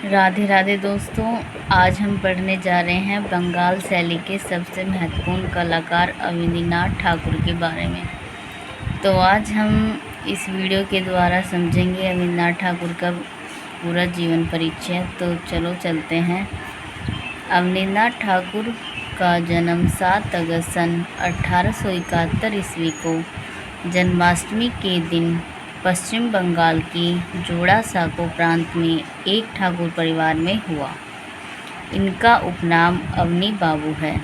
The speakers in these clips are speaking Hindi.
राधे राधे दोस्तों, आज हम पढ़ने जा रहे हैं बंगाल शैली के सबसे महत्वपूर्ण कलाकार अवनीनाथ ठाकुर के बारे में। तो आज हम इस वीडियो के द्वारा समझेंगे अवनीनाथ ठाकुर का पूरा जीवन परिचय। तो चलो चलते हैं। अवनीनाथ ठाकुर का जन्म 7 अगस्त सन 1871 ईस्वी को जन्माष्टमी के दिन पश्चिम बंगाल की जोड़ासांको प्रांत में एक ठाकुर परिवार में हुआ। इनका उपनाम अवनी बाबू है।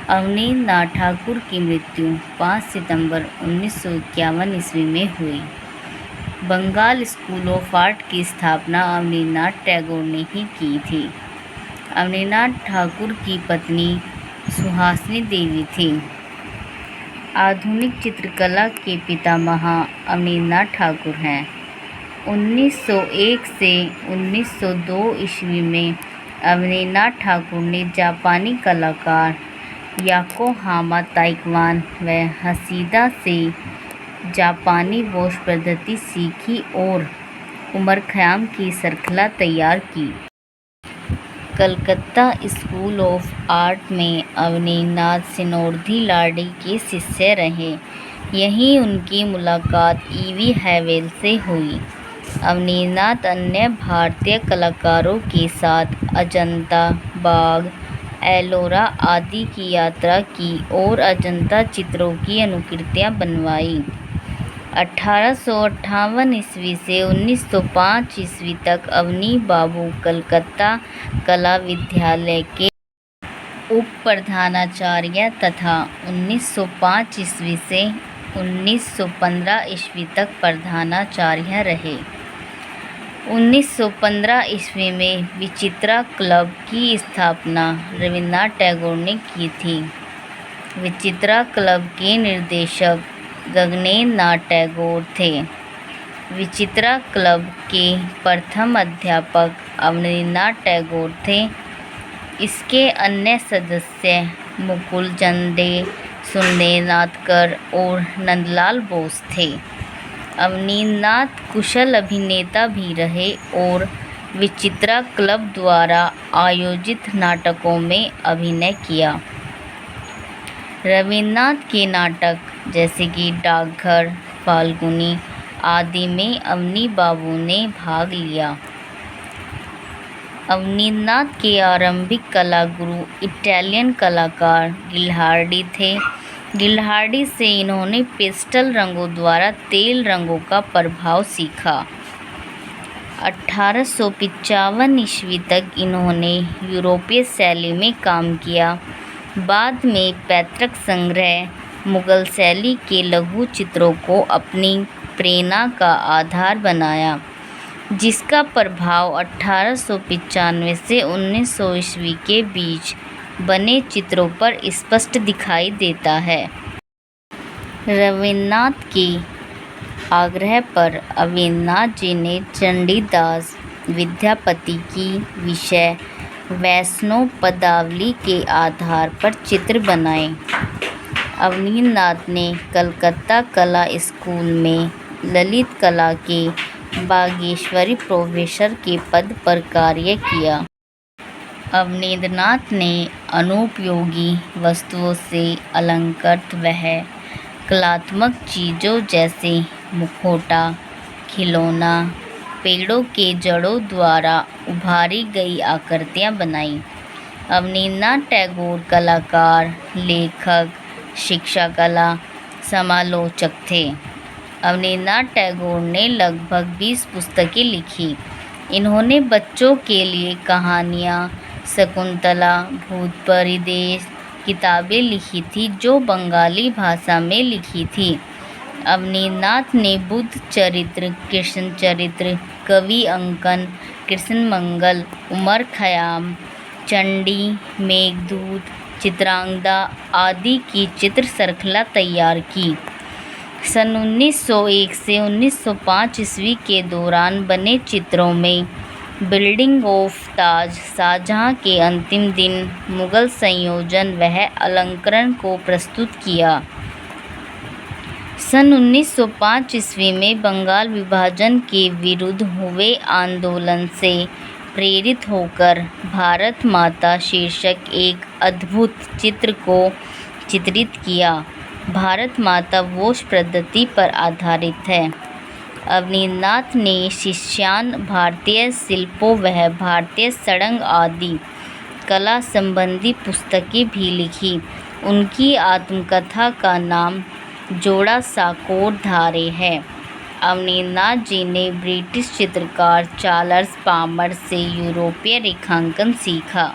अवनीनाथ ठाकुर की मृत्यु 5 सितंबर 1951 ईस्वी में हुई। बंगाल स्कूल ऑफ आर्ट की स्थापना अवनीनाथ टैगोर ने ही की थी। अवनीनाथ ठाकुर की पत्नी सुहासिनी देवी थी। आधुनिक चित्रकला के पितामह अवनीनाथ ठाकुर हैं। 1901 से 1902 ईस्वी में अवनीनाथ ठाकुर ने जापानी कलाकार याकोहामा ताइक्वान व हसीदा से जापानी वॉश पद्धति सीखी और उमर खयाम की श्रृंखला तैयार की। कलकत्ता स्कूल ऑफ आर्ट में अवनीनाथ सिनोरदी लाडी के शिष्य रहे। यहीं उनकी मुलाकात ईवी हैवेल से हुई। अवनीनाथ अन्य भारतीय कलाकारों के साथ अजंता, बाग, एलोरा आदि की यात्रा की और अजंता चित्रों की अनुकृतियां बनवाई। 1858 ईस्वी से 1905 ईस्वी तक अवनी बाबू कलकत्ता कला विद्यालय के उप प्रधानाचार्य तथा 1905 ईस्वी से 1915 ईस्वी तक प्रधानाचार्य रहे। 1915 ईस्वी में विचित्रा क्लब की स्थापना रवींद्रनाथ टैगोर ने की थी। विचित्रा क्लब के निर्देशक गगनेन्द्रनाथ टैगोर थे। विचित्रा क्लब के प्रथम अध्यापक अवनीनाथ टैगोर थे। इसके अन्य सदस्य मुकुल चंद दे, सुरेंद्रनाथ और नंदलाल बोस थे। अवनीनाथ कुशल अभिनेता भी रहे और विचित्रा क्लब द्वारा आयोजित नाटकों में अभिनय किया। रवींद्रनाथ के नाटक जैसे कि डाकघर, फाल्गुनी आदि में अवनी बाबू ने भाग लिया। अवनीनाथ के आरंभिक कला गुरु इटालियन कलाकार गिल्हार्डी थे। गिल्हार्डी से इन्होंने पेस्टल रंगों द्वारा तेल रंगों का प्रभाव सीखा। 1855 ईस्वी तक इन्होंने यूरोपीय शैली में काम किया। बाद में पैतृक संग्रह मुगल शैली के लघु चित्रों को अपनी प्रेरणा का आधार बनाया, जिसका प्रभाव 1895 से 1900 ईस्वी के बीच बने चित्रों पर स्पष्ट दिखाई देता है। रवींद्रनाथ के आग्रह पर अवनीनाथ जी ने चंडीदास विद्यापति की विषय वैष्णव पदावली के आधार पर चित्र बनाए। अवनीनाथ ने कलकत्ता कला स्कूल में ललित कला के बागेश्वरी प्रोफेसर के पद पर कार्य किया। अवनीनाथ ने अनुपयोगी वस्तुओं से अलंकृत वह कलात्मक चीज़ों जैसे मुखौटा, खिलौना, पेड़ों के जड़ों द्वारा उभारी गई आकृतियाँ बनाई। अवनीनाथ टैगोर कलाकार, लेखक, शिक्षा कला समालोचक थे। अवनीनाथ टैगोर ने लगभग 20 पुस्तकें लिखी। इन्होंने बच्चों के लिए कहानियाँ, शकुंतला, भूत परिदेश किताबें लिखी थी जो बंगाली भाषा में लिखी थी। अवनीनाथ ने बुद्ध चरित्र, कृष्ण चरित्र, कवि अंकन, कृष्ण मंगल, उमर खयाम, चंडी, मेघदूत, चित्रांगदा आदि की चित्र श्रृंखला तैयार की। सन 1901 से 1905 ईस्वी के दौरान बने चित्रों में बिल्डिंग ऑफ ताज, शाहजहां के अंतिम दिन, मुगल संयोजन वह अलंकरण को प्रस्तुत किया। सन 1905 ईस्वी में बंगाल विभाजन के विरुद्ध हुए आंदोलन से प्रेरित होकर भारत माता शीर्षक एक अद्भुत चित्र को चित्रित किया। भारत माता वोश पद्धति पर आधारित है। अवनींद्रनाथ ने शिष्यान भारतीय शिल्पों व भारतीय सड़ंग आदि कला संबंधी पुस्तकें भी लिखी। उनकी आत्मकथा का नाम जोड़ा साकोर धारे है। अवनींद्रनाथ जी ने ब्रिटिश चित्रकार चार्ल्स पामर से यूरोपीय रेखांकन सीखा।